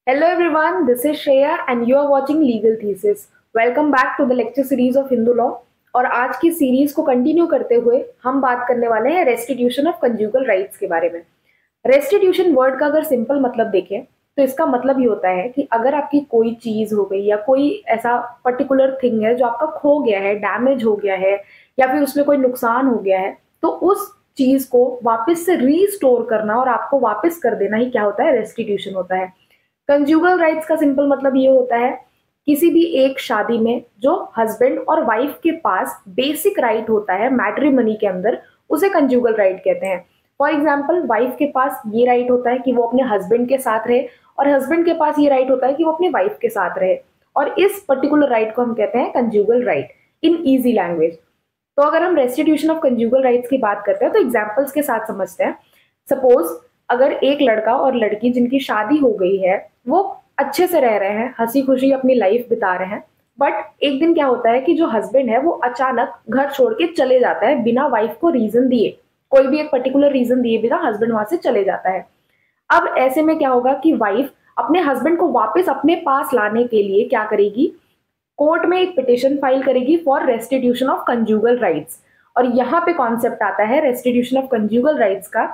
Hello everyone, this is Shreya and you are watching Legal Thesis. Welcome back to the lecture series of Hindu Law. और आज की series को continue करते हुए हम बात करने वाले हैं रेस्टिट्यूशन ऑफ कंज्यूगल राइट्स के बारे में। रेस्टिट्यूशन वर्ड का अगर सिंपल मतलब देखें तो इसका मतलब ये होता है कि अगर आपकी कोई चीज हो गई या कोई ऐसा पर्टिकुलर थिंग है जो आपका खो गया है, डैमेज हो गया है या फिर उसमें कोई नुकसान हो गया है, तो उस चीज को वापस से रीस्टोर करना और आपको वापस कर देना ही क्या होता है, रेस्टिट्यूशन होता है। कंज्यूगल राइट्स का सिंपल मतलब ये होता है किसी भी एक शादी में जो हस्बैंड और वाइफ के पास बेसिक राइट होता है मैट्रिमनी के अंदर, उसे कंज्यूगल राइट कहते हैं। फॉर एग्जाम्पल, वाइफ के पास ये राइट होता है कि वो अपने हस्बैंड के साथ रहे और हस्बैंड के पास ये राइट होता है कि वो अपनी वाइफ के साथ रहे, और इस पर्टिकुलर राइट को हम कहते हैं कंज्यूगल राइट इन ईजी लैंग्वेज। तो अगर हम रेस्टिट्यूशन ऑफ कंज्यूगल राइट्स की बात करते हैं तो एग्जाम्पल्स के साथ समझते हैं। सपोज अगर एक लड़का और लड़की जिनकी शादी हो गई है वो अच्छे से रह रहे हैं, हंसी खुशी अपनी लाइफ बिता रहे हैं, बट एक दिन क्या होता है कि जो हस्बैंड है वो अचानक घर छोड़ के चले जाता है बिना वाइफ को रीजन दिए, कोई भी एक पर्टिकुलर रीजन दिए बिना हस्बैंड वहां से चले जाता है। अब ऐसे में क्या होगा कि वाइफ अपने हस्बैंड को वापस अपने पास लाने के लिए क्या करेगी, कोर्ट में एक पिटिशन फाइल करेगी for restitution of conjugal rights. और यहाँ पे कॉन्सेप्ट आता है रेस्टिट्यूशन ऑफ कंज्यूगल राइट्स का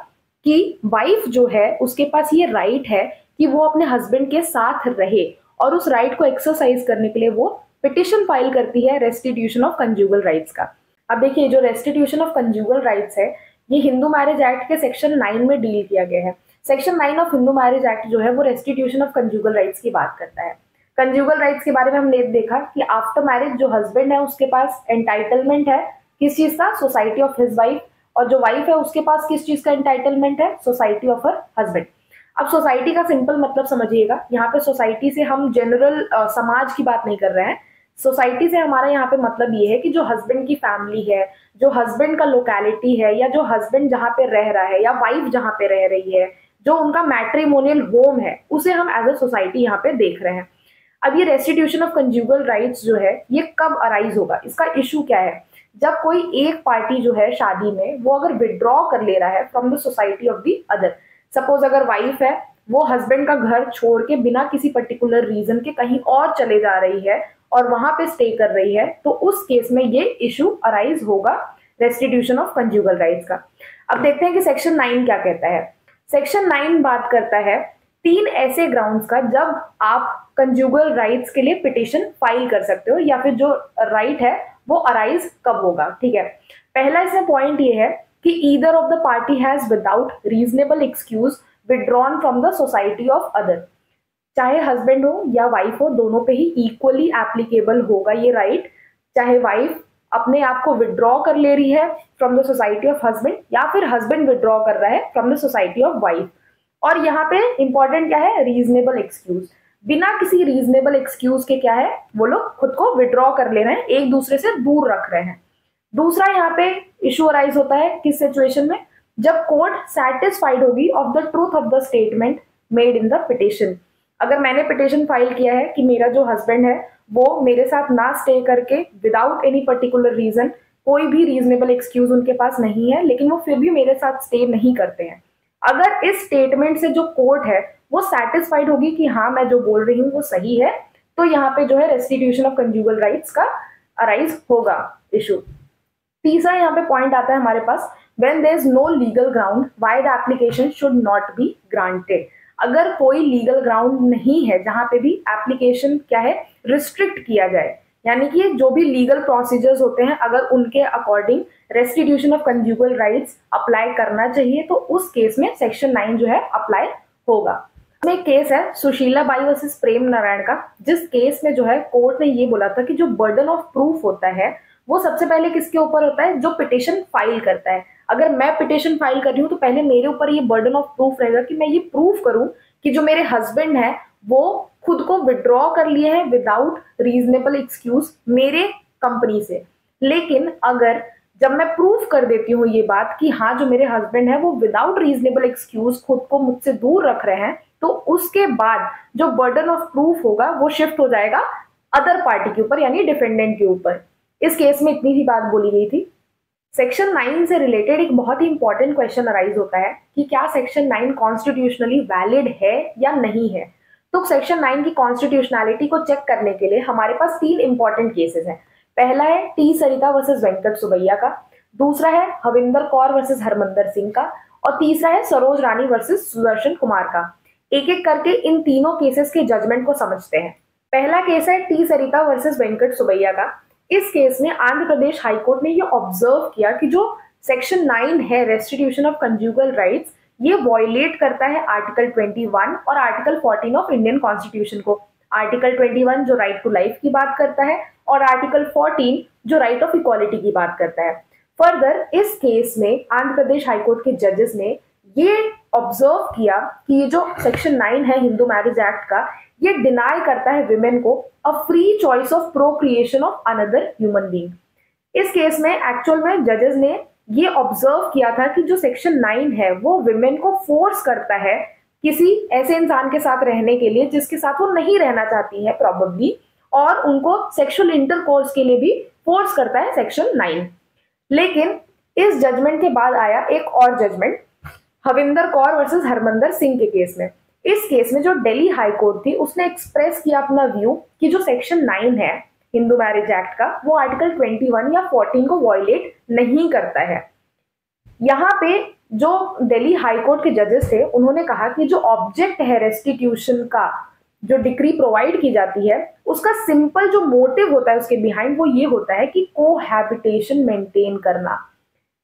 कि वाइफ जो है उसके पास ये राइट है कि वो अपने हस्बैंड के साथ रहे, और उस राइट को एक्सरसाइज करने के लिए वो पिटिशन फाइल करती है रेस्टिट्यूशन ऑफ कंज्यूगल राइट्स का। अब देखिए, जो रेस्टिट्यूशन ऑफ कंज्यूगल राइट्स है ये हिंदू मैरिज एक्ट के सेक्शन 9 में डील किया गया है। Section 9 of Hindu marriage act जो है वो रेस्टिट्यूशन ऑफ कंज्यूगल राइट्स की बात करता है। कंज्यूगल राइट्स के बारे में हमने देखा कि आफ्टर मैरिज जो हस्बैंड है उसके पास एंटाइटलमेंट है किस चीज का, सोसाइटी ऑफ हिज वाइफ, और जो वाइफ है उसके पास किस चीज का एंटाइटलमेंट है, सोसाइटी ऑफ हर हस्बैंड। अब सोसाइटी का सिंपल मतलब समझिएगा, यहाँ पे सोसाइटी से हम जनरल समाज की बात नहीं कर रहे हैं। सोसाइटी से हमारा यहाँ पे मतलब ये है कि जो हस्बैंड की फैमिली है, जो हस्बैंड का लोकेलिटी है, या जो हस्बैंड जहाँ पे रह रहा है या वाइफ जहाँ पे रह रही है, जो उनका मैट्रिमोनियल होम है, उसे हम एज अ सोसाइटी यहाँ पे देख रहे हैं। अब ये रेस्टिट्यूशन ऑफ कंज्यूगल राइट्स जो है ये कब अराइज होगा, इसका इशू क्या है? जब कोई एक पार्टी जो है शादी में वो अगर विड्रॉ कर ले रहा है from the society of the other. Suppose अगर वाइफ है वो हस्बैंड का घर छोड़ के बिना किसी पर्टिकुलर रीजन के कहीं और चले जा रही है और वहां पे स्टे कर रही है, तो उस केस में ये इशू अराइज होगा रेस्टिट्यूशन ऑफ कंज्यूगल राइट्स का। अब देखते हैं कि सेक्शन 9 क्या कहता है। सेक्शन 9 बात करता है 3 ऐसे ग्राउंड्स का जब आप कंज्यूगल राइट्स के लिए पिटिशन फाइल कर सकते हो, या फिर जो राइट है वो अराइज कब होगा। ठीक है, पहला इसमें पॉइंट ये है कि either of the party has without reasonable excuse withdrawn from the society of other. चाहे हस्बैंड हो या वाइफ हो, दोनों पे ही इक्वली एप्लीकेबल होगा ये राइट। चाहे वाइफ अपने आप को विड्रॉ कर ले रही है from the society of husband, या फिर हस्बैंड विड्रॉ कर रहा है from the society of wife. और यहाँ पे इंपॉर्टेंट क्या है, रीजनेबल एक्सक्यूज। बिना किसी रीजनेबल एक्सक्यूज के क्या है, वो लोग खुद को विड्रॉ कर ले रहे हैं, एक दूसरे से दूर रख रहे हैं। दूसरा यहाँ पे इशू अराइज होता है किस सिचुएशन में, जब कोर्ट सेटिस्फाइड होगी of the truth of the statement made in the petition. अगर मैंने पिटिशन फाइल किया है कि मेरा जो हस्बैंड है वो मेरे साथ ना स्टे करके विदाउट एनी पर्टिकुलर रीजन, कोई भी रीजनेबल एक्सक्यूज उनके पास नहीं है, लेकिन वो फिर भी मेरे साथ स्टे नहीं करते हैं, अगर इस स्टेटमेंट से जो कोर्ट है वो सेटिस्फाइड होगी कि हाँ मैं जो बोल रही हूँ वो सही है, तो यहाँ पे जो है रेस्टिट्यूशन ऑफ कंज्यूगल राइट्स का अराइज होगा इशू। तीसरा यहाँ पे पॉइंट आता है हमारे पास, when there is no legal ground why the application should not be granted. अगर कोई लीगल ग्राउंड नहीं है जहां पे भी एप्लीकेशन क्या है, रिस्ट्रिक्ट किया जाए, यानी कि जो भी लीगल प्रोसीजर्स होते हैं अगर उनके according restitution of conjugal rights apply करना चाहिए, तो उस केस में सेक्शन 9 जो है अप्लाई होगा। एक केस है सुशीला बाई वर्सेस प्रेम नारायण का, जिस केस में जो है कोर्ट ने ये बोला था कि जो बर्डन ऑफ प्रूफ होता है वो सबसे पहले किसके ऊपर होता है, जो पिटिशन फाइल करता है। अगर मैं पिटिशन फाइल कर रही हूँ तो पहले मेरे ऊपर ये बर्डन ऑफ प्रूफ रहेगा कि मैं ये प्रूफ करूं कि जो मेरे हस्बैंड है वो खुद को विड्रॉ कर लिए हैं विदाउट रीजनेबल एक्सक्यूज मेरे कंपनी से। लेकिन अगर जब मैं प्रूफ कर देती हूँ ये बात कि हाँ जो मेरे हस्बैंड है वो विदाउट रीजनेबल एक्सक्यूज खुद को मुझसे दूर रख रहे हैं, तो उसके बाद जो बर्डन ऑफ प्रूफ होगा वो शिफ्ट हो जाएगा अदर पार्टी के ऊपर, यानी डिफेंडेंट के ऊपर। इस केस में इतनी ही बात बोली गई थी। सेक्शन 9 से रिलेटेड एक बहुत ही इंपॉर्टेंट क्वेश्चन अराइज होता है कि क्या सेक्शन 9 कॉन्स्टिट्यूशनली वैलिड है या नहीं है। तो सेक्शन 9 की कॉन्स्टिट्यूशनैलिटी को चेक करने के लिए हमारे पास 3 इंपॉर्टेंट केसेस हैं। पहला है टी सरिता वर्सेस वेंकट सुबैया का, दूसरा है हविंदर कौर वर्सेस हरमंदर सिंह का, और तीसरा है सरोज रानी वर्सेस सुदर्शन कुमार का। एक एक करके इन तीनों केसेस के जजमेंट को समझते हैं। पहला केस है टी सरिता वर्सेस वेंकट सुबैया का। इस केस में आंध्र प्रदेश हाईकोर्ट ने ये ऑब्जर्व किया कि जो सेक्शन 9 है रेस्टिट्यूशन ऑफ कंज्यूगल राइट्स, ये वॉयलेट करता है आर्टिकल 21 और आर्टिकल 14 ऑफ इंडियन कॉन्स्टिट्यूशन को। आर्टिकल 21 जो राइट टू लाइफ की बात करता है और आर्टिकल 14 जो राइट ऑफ इक्वालिटी की बात करता है। फर्दर इस केस में आंध्र प्रदेश हाईकोर्ट के जजेस ने ये ऑब्जर्व किया कि ये जो सेक्शन 9 है हिंदू मैरिज एक्ट का, ये डिनाई करता है विमेन को a free choice of procreation of another human being. इस केस में एक्चुअल में जजेस ने ये ऑब्जर्व किया था कि जो सेक्शन 9 है वो विमेन को फोर्स करता है किसी ऐसे इंसान के साथ रहने के लिए जिसके साथ वो नहीं रहना चाहती है प्रॉबेबली, और उनको सेक्सुअल इंटरकोर्स के लिए भी फोर्स करता है सेक्शन 9। लेकिन इस जजमेंट के बाद आया एक और जजमेंट हविंदर कौर वर्सेस हरमंदर सिंह के केस में। इस केस में जो दिल्ली हाई कोर्ट थी उसने एक्सप्रेस किया अपना व्यू कि जो सेक्शन 9 है हिंदू मैरिज एक्ट का वो आर्टिकल 21 या 14 को वॉयलेट नहीं करता है। यहाँ पे जो दिल्ली हाई कोर्ट के जजेस थे उन्होंने कहा कि जो ऑब्जेक्ट है रेस्टिट्यूशन का, जो डिक्री प्रोवाइड की जाती है, उसका सिंपल जो मोटिव होता है उसके बिहाइंड वो ये होता है कि कोहैबिटेशन मेंटेन करना।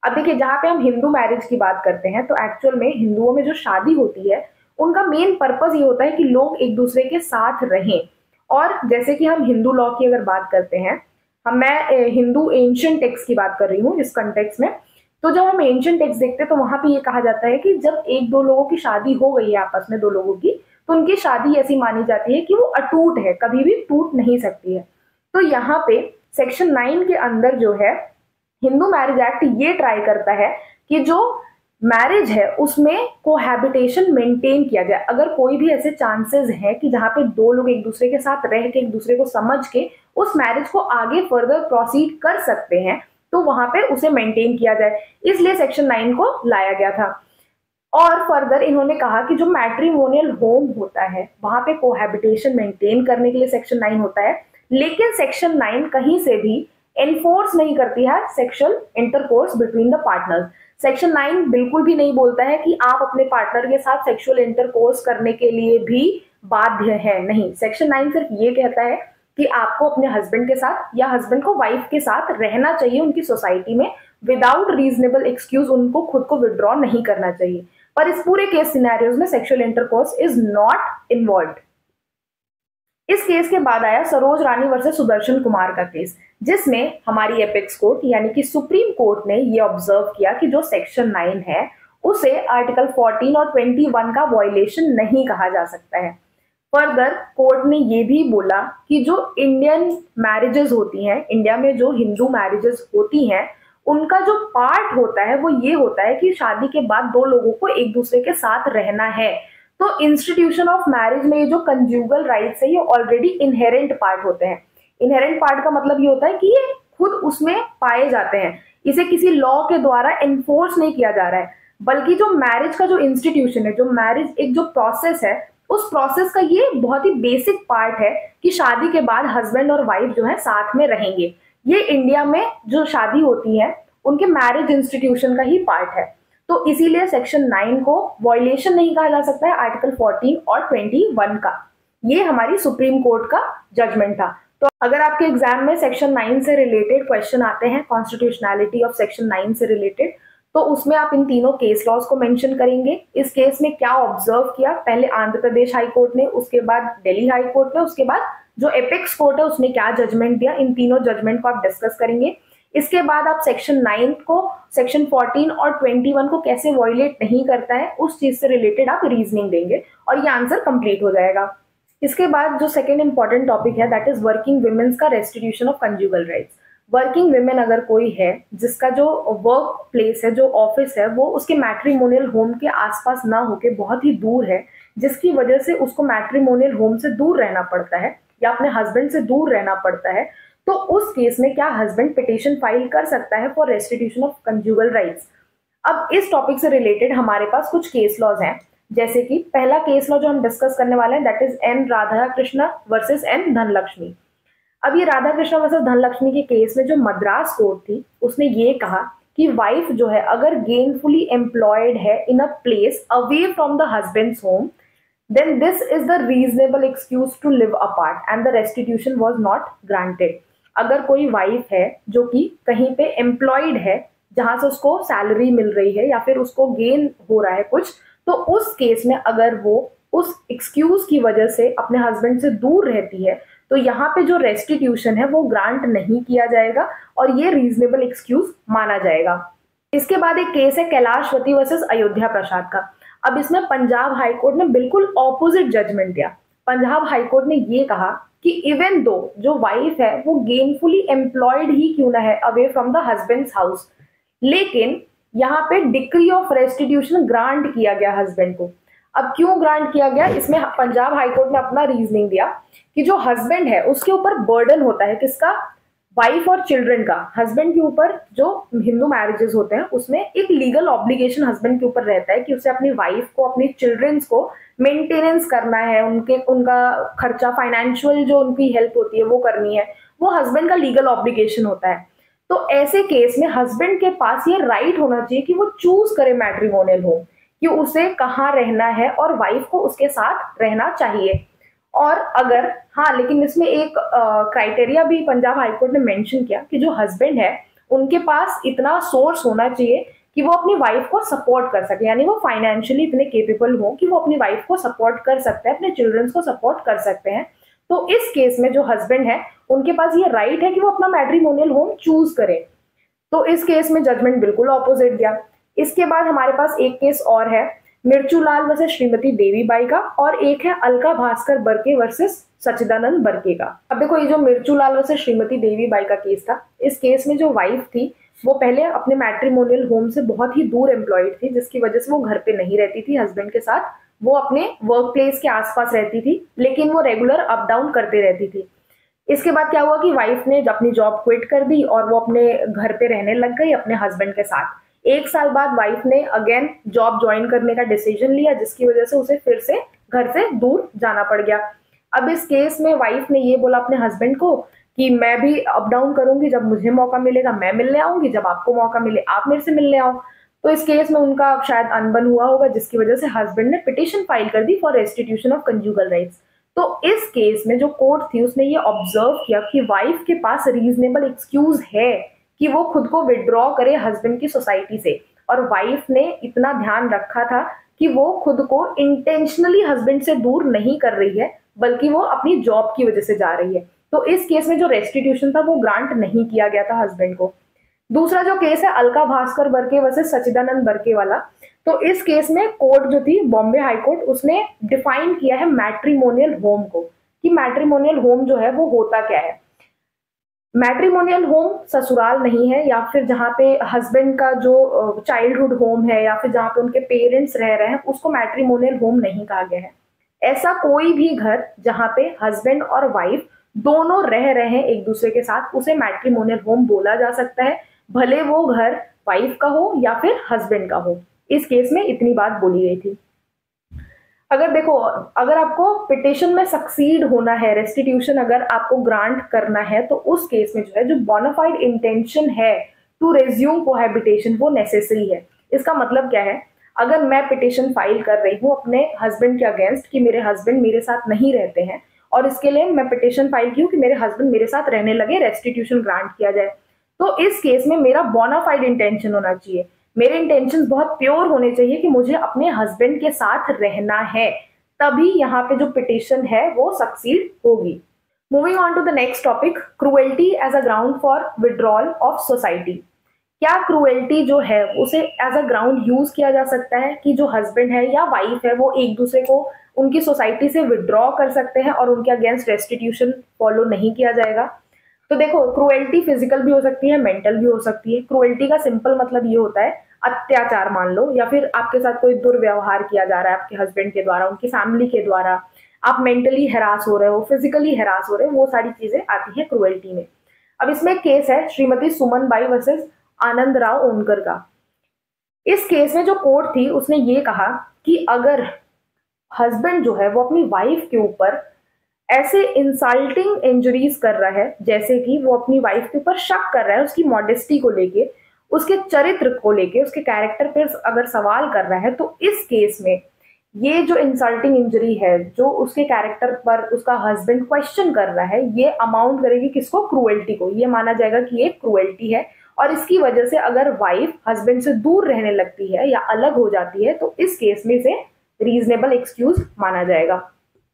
अब देखिए जहाँ पे हम हिंदू मैरिज की बात करते हैं तो एक्चुअल में हिंदुओं में जो शादी होती है उनका मेन पर्पस ये होता है कि लोग एक दूसरे के साथ रहें। और जैसे कि हम हिंदू लॉ की अगर बात करते हैं, मैं हिंदू एंशिएंट टेक्स्ट की बात कर रही हूँ इस कंटेक्स्ट में, तो जब हम एंशिएंट टेक्स्ट देखते हैं तो वहां पे ये कहा जाता है कि जब एक दो लोगों की शादी हो गई है आपस में, दो लोगों की, तो उनकी शादी ऐसी मानी जाती है कि वो अटूट है, कभी भी टूट नहीं सकती है। तो यहाँ पे सेक्शन 9 के अंदर जो है हिंदू मैरिज एक्ट ये ट्राई करता है कि जो मैरिज है उसमें कोहैबिटेशन मेंटेन किया जाए। अगर कोई भी ऐसे चांसेस है कि जहाँ पे दो लोग एक दूसरे के साथ रह के एक दूसरे को समझ के उस मैरिज को आगे फर्दर प्रोसीड कर सकते हैं तो वहां पे उसे मेंटेन किया जाए, इसलिए सेक्शन 9 को लाया गया था। और फर्दर इन्होंने कहा कि जो मैट्रिमोनियल होम होता है वहां पे कोहैबिटेशन मेंटेन करने के लिए सेक्शन 9 होता है, लेकिन सेक्शन 9 कहीं से भी एनफोर्स नहीं करती है sexual intercourse between the partners. Section 9 बिल्कुल भी नहीं बोलता है कि आप अपने पार्टनर के साथ सेक्सुअल इंटरकोर्स करने के लिए भी बाध्य है, नहीं। सेक्शन 9 सिर्फ ये कहता है कि आपको अपने हस्बैंड के साथ या हस्बैंड को वाइफ के साथ रहना चाहिए उनकी सोसाइटी में, विदाउट रीजनेबल एक्सक्यूज उनको खुद को विड्रॉ नहीं करना चाहिए। पर इस पूरे केस सिनेरियोज में sexual intercourse is not involved. इस केस के बाद आया सरोज रानी वर्सेस सुदर्शन कुमार का केस, जिसमें हमारी एपेक्स कोर्ट यानी कि सुप्रीम कोर्ट ने ये ऑब्जर्व किया कि जो सेक्शन 9 है उसे आर्टिकल 14 और 21 का वॉयलेशन नहीं कहा जा सकता है। फर्दर कोर्ट ने ये भी बोला कि जो इंडियन मैरिजेस होती हैं, इंडिया में जो हिंदू मैरिजेस होती हैं, उनका जो पार्ट होता है वो ये होता है कि शादी के बाद दो लोगों को एक दूसरे के साथ रहना है। तो इंस्टीट्यूशन ऑफ मैरिज में ये जो कंज्यूगल राइट्स है ये ऑलरेडी इनहेरेंट पार्ट होते हैं। इनहेरेंट पार्ट का मतलब ये होता है कि ये खुद उसमें पाए जाते हैं, इसे किसी लॉ के द्वारा एनफोर्स नहीं किया जा रहा है, बल्कि जो मैरिज का जो इंस्टीट्यूशन है, जो मैरिज एक जो प्रोसेस है, उस प्रोसेस का ये बहुत ही बेसिक पार्ट है कि शादी के बाद हस्बैंड और वाइफ जो है साथ में रहेंगे। ये इंडिया में जो शादी होती है उनके मैरिज इंस्टीट्यूशन का ही पार्ट है। तो इसीलिए सेक्शन 9 को वॉयलेशन नहीं कहा जा सकता है आर्टिकल 14 और 21 का। ये हमारी सुप्रीम कोर्ट का जजमेंट था। तो अगर आपके एग्जाम में सेक्शन 9 से रिलेटेड क्वेश्चन आते हैं, कॉन्स्टिट्यूशनैलिटी ऑफ सेक्शन 9 से रिलेटेड, तो उसमें आप इन तीनों केस लॉज को मेंशन करेंगे। इस केस में क्या ऑब्जर्व किया, पहले आंध्र प्रदेश हाई कोर्ट ने, उसके बाद दिल्ली हाई कोर्ट ने, उसके बाद जो एपेक्स कोर्ट है उसने क्या जजमेंट दिया, इन तीनों जजमेंट को आप डिस्कस करेंगे। इसके बाद आप सेक्शन 9 को, सेक्शन 14 और 21 को कैसे वॉयलेट नहीं करता है उस चीज से रिलेटेड आप रीजनिंग देंगे और ये आंसर कंप्लीट हो जाएगा। इसके बाद जो सेकेंड इंपॉर्टेंट टॉपिक है दैट इज वर्किंग विमेन्स का restitution of conjugal rights. Working women अगर कोई है जिसका जो वर्क प्लेस है, जो ऑफिस है, वो उसके मैट्रिमोनियल होम के आसपास ना होके बहुत ही दूर है, जिसकी वजह से उसको मैट्रिमोनियल होम से दूर रहना पड़ता है या अपने हस्बैंड से दूर रहना पड़ता है, तो उस केस में क्या हस्बैंड पिटीशन फाइल कर सकता है for restitution of conjugal rights. अब इस टॉपिक से रिलेटेड हमारे पास कुछ केस लॉज हैं जैसे कि पहला केस लॉ जो हम डिस्कस करने वाले हैं that is an Radha Krishna versus an Dhanalakshmi. अब ये राधा कृष्णा वर्सेस धनलक्ष्मी के केस में जो मद्रास कोर्ट थी उसने ये कहा कि वाइफ जो है अगर गेनफुली एम्प्लॉयड है in a place away from the husband's home, then this is the reasonable excuse to live apart and the restitution was not granted। अगर कोई वाइफ है जो कि कहीं पे एम्प्लॉयड है जहां से उसको सैलरी मिल रही है या फिर उसको गेन हो रहा है कुछ, तो उस केस में अगर वो उस एक्सक्यूज की वजह से अपने हस्बैंड से दूर रहती है तो यहाँ पे जो रेस्टिट्यूशन है वो ग्रांट नहीं किया जाएगा और ये रीजनेबल एक्सक्यूज माना जाएगा। इसके बाद एक केस है कैलाशवती वर्सेस अयोध्या प्रसाद का। अब इसमें पंजाब हाई कोर्ट ने बिल्कुल ऑपोजिट जजमेंट दिया। पंजाब हाई कोर्ट ने ये कहा कि इवन दो जो वाइफ है वो गेनफुली एम्प्लॉयड ही क्यों ना है away from the husband's house, लेकिन यहाँ पे डिक्री ऑफ रेस्टिट्यूशन ग्रांट किया गया हस्बैंड को। अब क्यों ग्रांट किया गया, इसमें पंजाब हाई कोर्ट ने अपना रीजनिंग दिया कि जो हस्बैंड है उसके ऊपर बर्डन होता है किसका, वाइफ और चिल्ड्रन का। हस्बैंड के ऊपर जो हिंदू मैरिजेस होते हैं उसमें एक लीगल ऑब्लिगेशन हस्बैंड के ऊपर रहता है कि उसे अपनी वाइफ को अपनी चिल्ड्रंस को मेंटेनेंस करना है, उनका खर्चा फाइनेंशियल जो उनकी हेल्प होती है वो करनी है, वो हस्बैंड का लीगल ऑब्लिगेशन होता है। तो ऐसे केस में हस्बैंड के पास ये राइट होना चाहिए कि वो चूज करे मैट्रिमोनियल होम कि उसे कहाँ रहना है और वाइफ को उसके साथ रहना चाहिए। और अगर हाँ, लेकिन इसमें एक क्राइटेरिया भी पंजाब हाईकोर्ट ने मेंशन किया कि जो हस्बैंड है उनके पास इतना सोर्स होना चाहिए कि वो अपनी वाइफ को सपोर्ट कर सके, यानी वो फाइनेंशियली इतने केपेबल हो कि वो अपनी वाइफ को सपोर्ट कर सकते हैं, अपने चिल्ड्रंस को सपोर्ट कर सकते हैं। तो इस केस में जो हस्बैंड है उनके पास ये राइट है कि वो अपना मैट्रिमोनियल होम चूज करें। तो इस केस में जजमेंट बिल्कुल ऑपोजिट दिया। इसके बाद हमारे पास एक केस और है मिर्चूलाल वर्सेस श्रीमती देवी बाई का, और एक है अलका भास्कर बर्के वर्सेस सच्चिदानंद बर्के का। अब देखो ये जो मिर्चूलाल वर्सेस श्रीमती देवी बाई का केस था, इस केस में जो वाइफ थी वो पहले अपने मैट्रिमोनियल होम से बहुत ही दूर एम्प्लॉयड थी, जिसकी वजह से वो घर पे नहीं रहती थी हस्बैंड के साथ, वो अपने वर्क प्लेस के आसपास रहती थी, लेकिन वो रेगुलर अप डाउन करते रहती थी। इसके बाद क्या हुआ कि वाइफ ने अपनी जॉब क्विट कर दी और वो अपने घर पे रहने लग गई अपने हस्बैंड के साथ। 1 साल बाद वाइफ ने अगेन जॉब ज्वाइन करने का डिसीजन लिया, जिसकी वजह से उसे फिर से घर से दूर जाना पड़ गया। अब इस केस में वाइफ ने ये बोला अपने हस्बैंड को कि मैं भी अप डाउन करूंगी, जब मुझे मौका मिलेगा मैं मिलने आऊंगी, जब आपको मौका मिले आप मेरे से मिलने आओ। तो इस केस में उनका शायद अनबन हुआ होगा, जिसकी वजह से हस्बैंड ने पिटिशन फाइल कर दी for restitution of conjugal rights. तो इस केस में जो कोर्ट थी उसने ये ऑब्जर्व किया कि वाइफ के पास रीजनेबल एक्सक्यूज है कि वो खुद को विड्रॉ करे हस्बैंड की सोसाइटी से, और वाइफ ने इतना ध्यान रखा था कि वो खुद को इंटेंशनली हस्बैंड से दूर नहीं कर रही है, बल्कि वो अपनी जॉब की वजह से जा रही है। तो इस केस में जो रेस्टिट्यूशन था वो ग्रांट नहीं किया गया था हस्बैंड को। दूसरा जो केस है अलका भास्कर बर्के वर्सेस सच्चिदानंद बर्के वाला, तो इस केस में कोर्ट जो थी बॉम्बे हाई कोर्ट, उसने डिफाइन किया है मैट्रिमोनियल होम को कि मैट्रिमोनियल होम जो है वो होता क्या है। मैट्रिमोनियल होम ससुराल नहीं है, या फिर जहाँ पे हस्बैंड का जो चाइल्डहुड होम है या फिर जहाँ पे उनके पेरेंट्स रह रहे हैं उसको मैट्रिमोनियल होम नहीं कहा गया है। ऐसा कोई भी घर जहाँ पे हस्बैंड और वाइफ दोनों रह रहे हैं एक दूसरे के साथ, उसे मैट्रिमोनियल होम बोला जा सकता है, भले वो घर वाइफ का हो या फिर हस्बैंड का हो। इस केस में इतनी बात बोली गई थी। अगर देखो, अगर आपको पिटिशन में सक्सीड होना है, रेस्टिट्यूशन अगर आपको ग्रांट करना है, तो उस केस में जो है जो बोनाफाइड इंटेंशन है टू रेज्यूम कोहैबिटेशन वो नेसेसरी है। इसका मतलब क्या है, अगर मैं पिटिशन फाइल कर रही हूँ अपने हस्बैंड के अगेंस्ट कि मेरे हस्बैंड मेरे साथ नहीं रहते हैं, और इसके लिए मैं पिटिशन फाइल की हूँ कि मेरे हस्बैंड मेरे साथ रहने लगे, रेस्टिट्यूशन ग्रांट किया जाए, तो इस केस में मेरा बोनाफाइड इंटेंशन होना चाहिए, मेरे इंटेंशंस बहुत प्योर होने चाहिए कि मुझे अपने हस्बैंड के साथ रहना है, तभी यहाँ पे जो पिटिशन है वो सक्सीड होगी। Moving on to the next topic, cruelty as a ground for withdrawal of society. क्या क्रुएल्टी जो है उसे एज अ ग्राउंड यूज किया जा सकता है कि जो हस्बैंड है या वाइफ है वो एक दूसरे को उनकी सोसाइटी से विड्रॉ कर सकते हैं और उनके अगेंस्ट रेस्टिट्यूशन फॉलो नहीं किया जाएगा? तो देखो, क्रुएल्टी फिजिकल भी हो सकती है, मेंटल भी हो सकती है। क्रुएल्टी का सिंपल मतलब ये होता है अत्याचार मान लो, या फिर आपके साथ कोई दुर्व्यवहार किया जा रहा है आपके हस्बैंड के द्वारा, उनकी फैमिली के द्वारा, आप मेंटली हैरास हो रहे हो, फिजिकली हैरास हो रहे हो, वो सारी चीजें आती है क्रुएल्टी में। अब इसमें केस है श्रीमती सुमन बाई वर्सेस आनंद राव ओनकर का। इस केस में जो कोर्ट थी उसने ये कहा कि अगर हस्बैंड जो है वो अपनी वाइफ के ऊपर ऐसे इंसल्टिंग इंजरीज कर रहा है, जैसे कि वो अपनी वाइफ के ऊपर शक कर रहा है उसकी मॉडेस्टी को लेके, उसके चरित्र को लेके, उसके कैरेक्टर पे अगर सवाल कर रहा है, तो इस केस में ये जो इंसल्टिंग इंजरी है जो उसके कैरेक्टर पर उसका हस्बैंड क्वेश्चन कर रहा है, ये अमाउंट करेगी किसको? क्रूएल्टी को। ये माना जाएगा कि ये क्रूएल्टी है, और इसकी वजह से अगर वाइफ हस्बैंड से दूर रहने लगती है या अलग हो जाती है, तो इस केस में इसे रीजनेबल एक्सक्यूज माना जाएगा।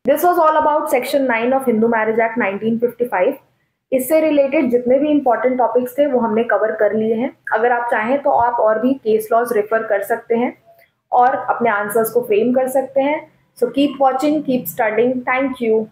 This was all about section 9 of Hindu marriage act 1955। इससे रिलेटेड जितने भी इंपॉर्टेंट टॉपिक्स थे वो हमने कवर कर लिए हैं। अगर आप चाहें तो आप और भी केस लॉज रेफर कर सकते हैं और अपने आंसर्स को फ्रेम कर सकते हैं। So keep watching, keep studying. Thank you.